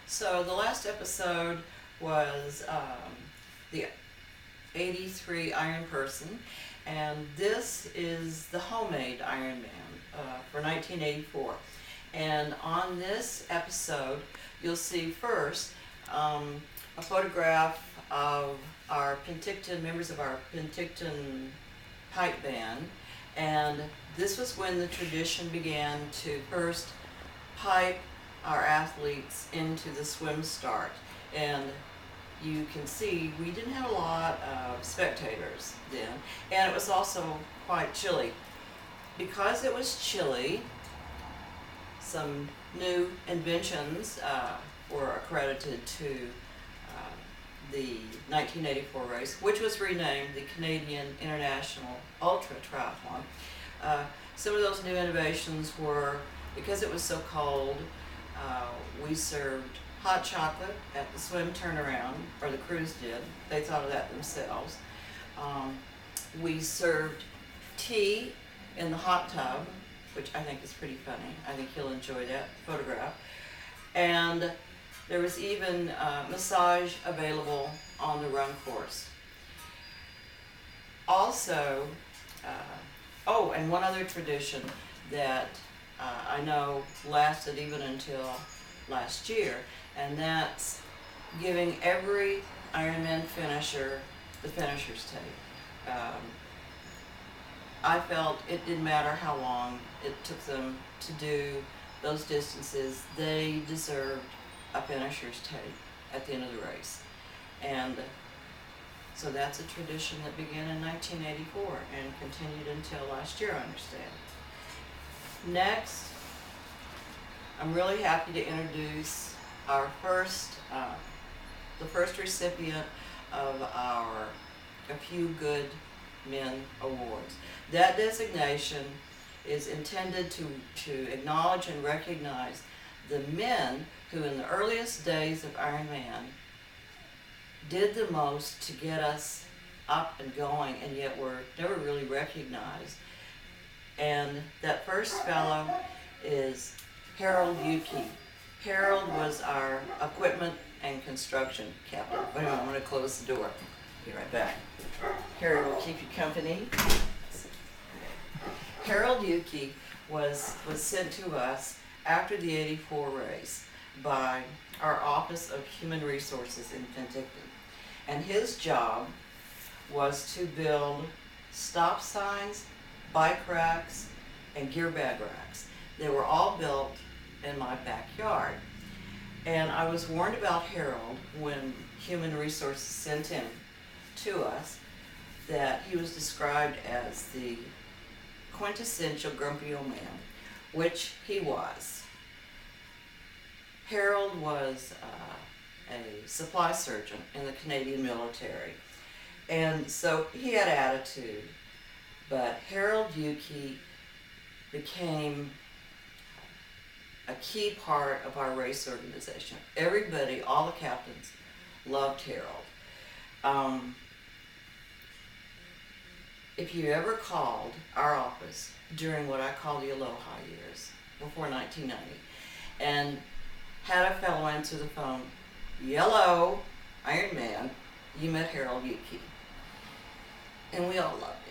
So the last episode was the 83 Iron Person, and this is the homemade Ironman for 1984. And on this episode, you'll see first a photograph of our Penticton, members of our Penticton pipe band, and this was when the tradition began to first pipe our athletes into the swim start. And you can see we didn't have a lot of spectators then, and it was also quite chilly. Because it was chilly, some new inventions were accredited to the 1984 race, which was renamed the Canadian International Ultra Triathlon. Some of those new innovations were, because it was so cold, we served hot chocolate at the swim turnaround, or the crews did. They thought of that themselves. We served tea in the hot tub, which I think is pretty funny. I think you'll enjoy that photograph. And there was even massage available on the run course. Also, and one other tradition that I know lasted even until last year, and that's giving every Ironman finisher the finisher's tape. I felt it didn't matter how long it took them to do those distances, they deserved a finisher's tape at the end of the race. And so that's a tradition that began in 1984 and continued until last year, I understand. Next, I'm really happy to introduce our the first recipient of our A Few Good Men Awards. That designation is intended to acknowledge and recognize the men who in the earliest days of Ironman did the most to get us up and going, and yet were never really recognized. And that first fellow is Harold Yuki. Harold was our equipment and construction captain. Wait a minute, I'm going to close the door. Be right back. Harold will keep you company. Harold Yuki was sent to us after the 84 race by our Office of Human Resources in Penticton. And his job was to build stop signs, bike racks, and gear bag racks. They were all built in my backyard. And I was warned about Harold when Human Resources sent him to us, that he was described as the quintessential grumpy old man, which he was. Harold was a supply surgeon in the Canadian military, and so he had attitude, but Harold Yuki became a key part of our race organization. Everybody, all the captains, loved Harold. If you ever called our office during what I call the Aloha years, before 1990, and had a fellow answer the phone, "Yellow, Ironman," you met Harold Yuki. And we all loved